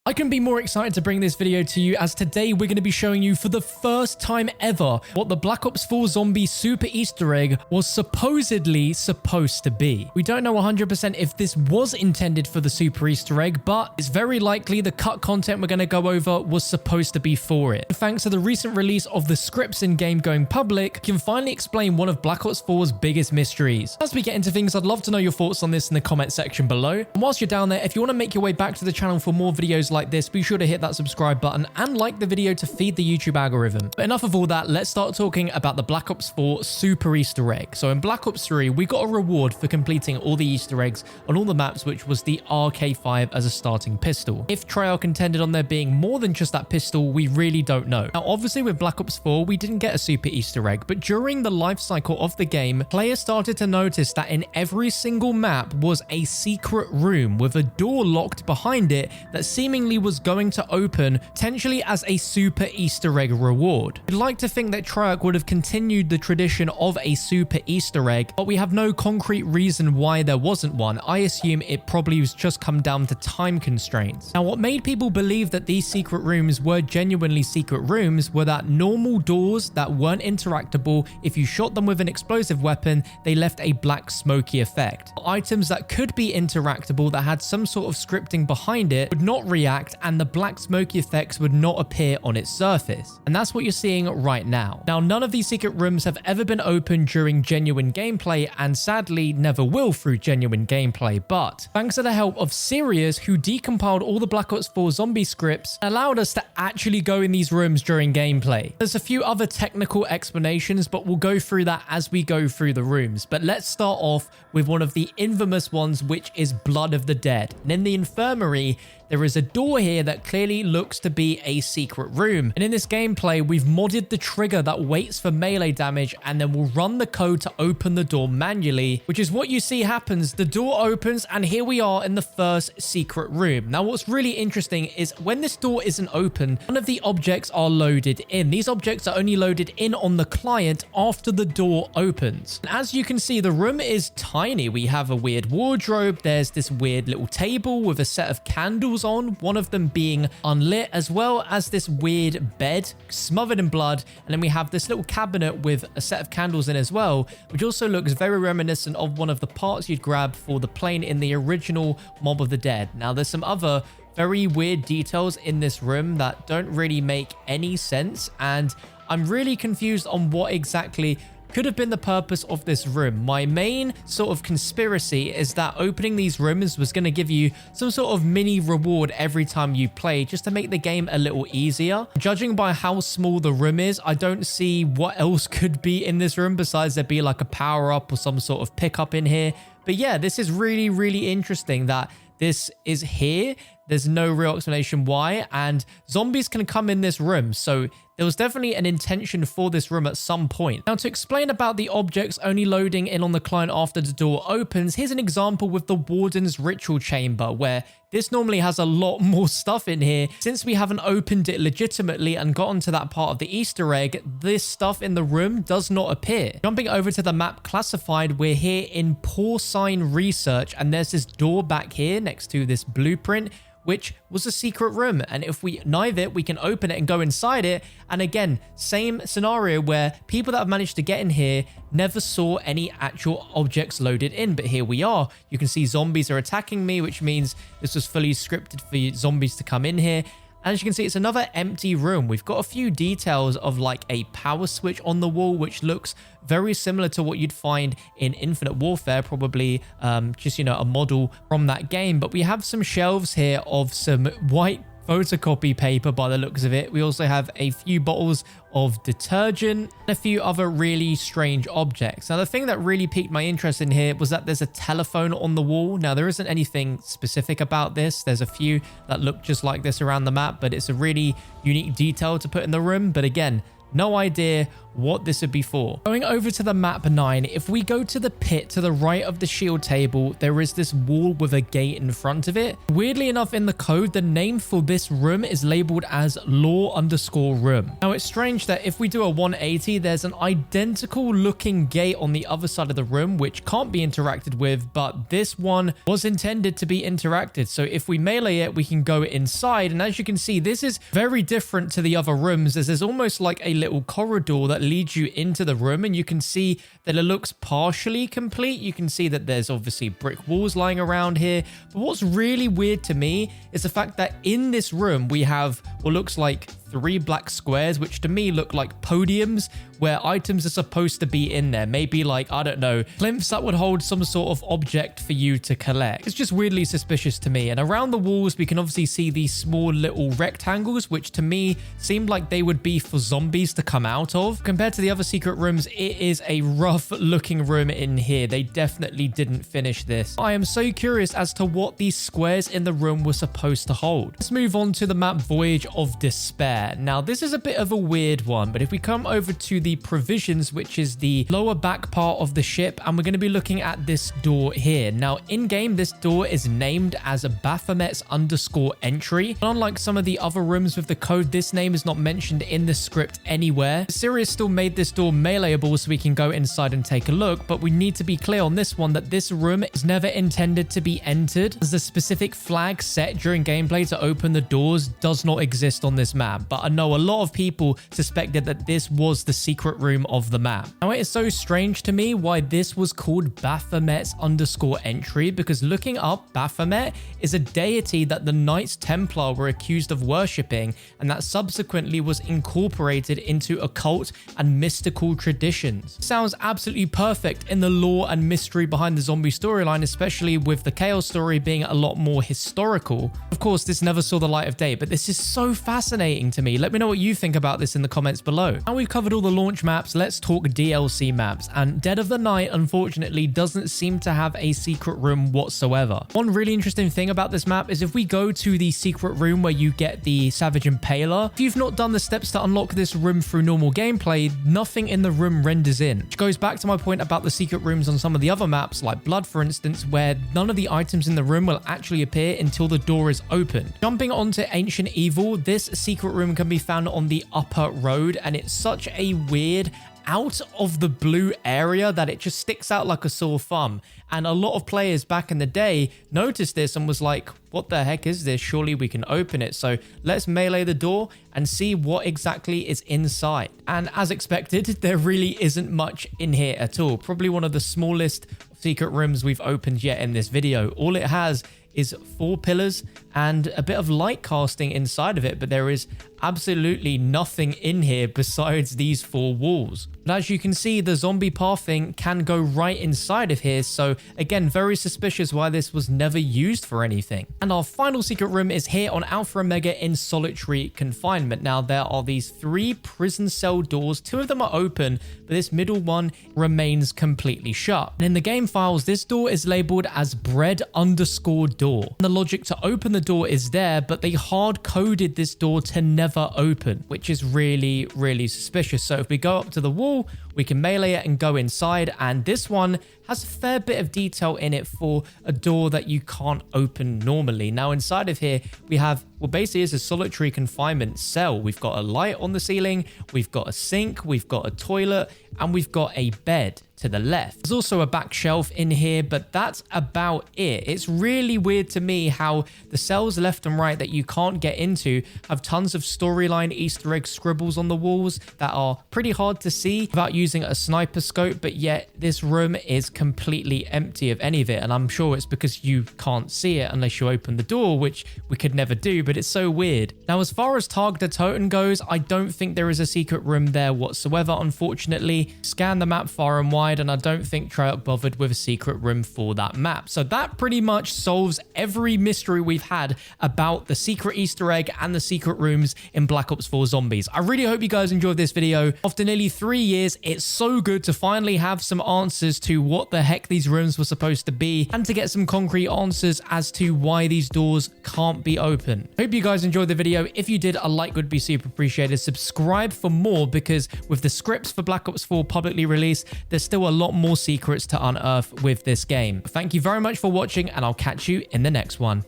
I couldn't be more excited to bring this video to you, as today we're going to be showing you for the first time ever what the Black Ops 4 Zombie Super Easter egg was supposedly supposed to be. We don't know 100% if this was intended for the Super Easter egg, but it's very likely the cut content we're going to go over was supposed to be for it. Thanks to the recent release of the scripts in-game going public, we can finally explain one of Black Ops 4's biggest mysteries. As we get into things, I'd love to know your thoughts on this in the comment section below. And whilst you're down there, if you want to make your way back to the channel for more videos like this, be sure to hit that subscribe button and like the video to feed the YouTube algorithm. But enough of all that, let's start talking about the Black Ops 4 Super Easter egg. So in Black Ops 3, we got a reward for completing all the Easter eggs on all the maps, which was the RK5 as a starting pistol. If Treyarch intended on there being more than just that pistol, we really don't know. Now, obviously with Black Ops 4, we didn't get a Super Easter egg, but during the life cycle of the game, players started to notice that in every single map was a secret room with a door locked behind it that seemingly was going to open, potentially as a Super Easter egg reward. I'd like to think that Treyarch would have continued the tradition of a Super Easter egg, but we have no concrete reason why there wasn't one. I assume it probably was just come down to time constraints. Now, what made people believe that these secret rooms were genuinely secret rooms were that normal doors that weren't interactable, if you shot them with an explosive weapon, they left a black smoky effect. Items that could be interactable that had some sort of scripting behind it would not react, and the black smoky effects would not appear on its surface. And that's what you're seeing right now. Now, none of these secret rooms have ever been opened during genuine gameplay, and sadly never will through genuine gameplay, but thanks to the help of Sirius, who decompiled all the Black Ops 4 zombie scripts, allowed us to actually go in these rooms during gameplay. There's a few other technical explanations, but we'll go through that as we go through the rooms. But let's start off with one of the infamous ones, which is Blood of the Dead. And in the infirmary, there is a door here that clearly looks to be a secret room. And in this gameplay, we've modded the trigger that waits for melee damage and then will run the code to open the door manually, which is what you see happens. The door opens and here we are in the first secret room. Now, what's really interesting is when this door isn't open, none of the objects are loaded in. These objects are only loaded in on the client after the door opens. And as you can see, the room is tiny. We have a weird wardrobe. There's this weird little table with a set of candles on, one of them being unlit, as well as this weird bed smothered in blood. And then we have this little cabinet with a set of candles in as well, which also looks very reminiscent of one of the parts you'd grab for the plane in the original Mob of the Dead. Now, there's some other very weird details in this room that don't really make any sense, and I'm really confused on what exactly could have been the purpose of this room. My main sort of conspiracy is that opening these rooms was going to give you some sort of mini reward every time you play, just to make the game a little easier. Judging by how small the room is, I don't see what else could be in this room besides there be like a power-up or some sort of pickup in here. But yeah, this is really, really interesting that this is here. There's no real explanation why, and zombies can come in this room, so there was definitely an intention for this room at some point. Now, to explain about the objects only loading in on the client after the door opens, here's an example with the Warden's Ritual Chamber, where this normally has a lot more stuff in here. Since we haven't opened it legitimately and gotten to that part of the Easter egg, this stuff in the room does not appear. Jumping over to the map classified, we're here in Porcine Research, and there's this door back here next to this blueprint, which was a secret room, and if we knife it, we can open it and go inside it. And again, same scenario where people that have managed to get in here never saw any actual objects loaded in, but here we are. You can see zombies are attacking me, which means this was fully scripted for zombies to come in here. And as you can see, it's another empty room. We've got a few details of like a power switch on the wall, which looks very similar to what you'd find in Infinite Warfare, probably just, you know, a model from that game. But we have some shelves here of some white photocopy paper by the looks of it. We also have a few bottles of detergent and a few other really strange objects. Now, the thing that really piqued my interest in here was that there's a telephone on the wall. Now, there isn't anything specific about this. There's a few that look just like this around the map, but it's a really unique detail to put in the room. But again, No idea what this would be for. Going over to the map 9, if we go to the pit to the right of the shield table, there is this wall with a gate in front of it. Weirdly enough, in the code, the name for this room is labeled as law_room. Now, it's strange that if we do a 180, there's an identical looking gate on the other side of the room, which can't be interacted with, but this one was intended to be interacted. So if we melee it, we can go inside. And as you can see, this is very different to the other rooms, as there's almost like a little corridor that leads you into the room, and you can see that it looks partially complete. You can see that there's obviously brick walls lying around here, but what's really weird to me is the fact that in this room we have what looks like 3 black squares, which to me look like podiums where items are supposed to be in there. Maybe like, I don't know, plinths that would hold some sort of object for you to collect. It's just weirdly suspicious to me. And around the walls, we can obviously see these small little rectangles, which to me seemed like they would be for zombies to come out of. Compared to the other secret rooms, it is a rough looking room in here. They definitely didn't finish this. I am so curious as to what these squares in the room were supposed to hold. Let's move on to the map Voyage of Despair. Now, this is a bit of a weird one, but if we come over to the provisions, which is the lower back part of the ship, and we're going to be looking at this door here. Now, in game, this door is named as a Baphomet's _entry. But unlike some of the other rooms with the code, this name is not mentioned in the script anywhere. Sirius still made this door meleeable so we can go inside and take a look, but we need to be clear on this one that this room is never intended to be entered, as the specific flag set during gameplay to open the doors does not exist on this map. But I know a lot of people suspected that this was the secret room of the map. Now, it is so strange to me why this was called Baphomet's _entry, because looking up, Baphomet is a deity that the Knights Templar were accused of worshipping, and that subsequently was incorporated into occult and mystical traditions. Sounds absolutely perfect in the lore and mystery behind the zombie storyline, especially with the Chaos story being a lot more historical. Of course, this never saw the light of day, but this is so fascinating to me. Let me know what you think about this in the comments below. Now we've covered all the launch maps, let's talk DLC maps. And Dead of the Night, unfortunately, doesn't seem to have a secret room whatsoever. One really interesting thing about this map is if we go to the secret room where you get the Savage Impaler, if you've not done the steps to unlock this room through normal gameplay, nothing in the room renders in. Which goes back to my point about the secret rooms on some of the other maps, like Blood, for instance, where none of the items in the room will actually appear until the door is open. Jumping onto Ancient Evil, this secret room can be found on the upper road, and it's such a weird out of the blue area that it just sticks out like a sore thumb. And a lot of players back in the day noticed this and was like, what the heck is this? Surely we can open it. So let's melee the door and see what exactly is inside. And as expected, there really isn't much in here at all. Probably one of the smallest secret rooms we've opened yet in this video. All it has is 4 pillars and a bit of light casting inside of it, but there is absolutely nothing in here besides these 4 walls. But as you can see, the zombie pathing can go right inside of here, so again, very suspicious why this was never used for anything. And our final secret room is here on Alpha Omega in solitary confinement. Now, there are these 3 prison cell doors. 2 of them are open, but this middle one remains completely shut. And in the game files, this door is labeled as bread_door. And the logic to open the door is there, but they hard-coded this door to never open, which is really, really suspicious. So if we go up to the wall, we can melee it and go inside, and this one has a fair bit of detail in it for a door that you can't open normally. Now, inside of here, we have, well, basically it's a solitary confinement cell. We've got a light on the ceiling, we've got a sink, we've got a toilet, and we've got a bed to the left. There's also a back shelf in here, but that's about it. It's really weird to me how the cells left and right that you can't get into have tons of storyline Easter egg scribbles on the walls that are pretty hard to see without using a sniper scope, but yet this room is completely empty of any of it. And I'm sure it's because you can't see it unless you open the door, which we could never do, but it's so weird. Now, as far as Tag der Toten goes, I don't think there is a secret room there whatsoever, unfortunately. Scan the map far and wide, hide, and I don't think Treyarch bothered with a secret room for that map. So that pretty much solves every mystery we've had about the secret Easter egg and the secret rooms in Black Ops 4 Zombies. I really hope you guys enjoyed this video. After nearly 3 years, it's so good to finally have some answers to what the heck these rooms were supposed to be, and to get some concrete answers as to why these doors can't be open. Hope you guys enjoyed the video. If you did, a like would be super appreciated. Subscribe for more, because with the scripts for Black Ops 4 publicly released, there's still a lot more secrets to unearth with this game. Thank you very much for watching, and I'll catch you in the next one.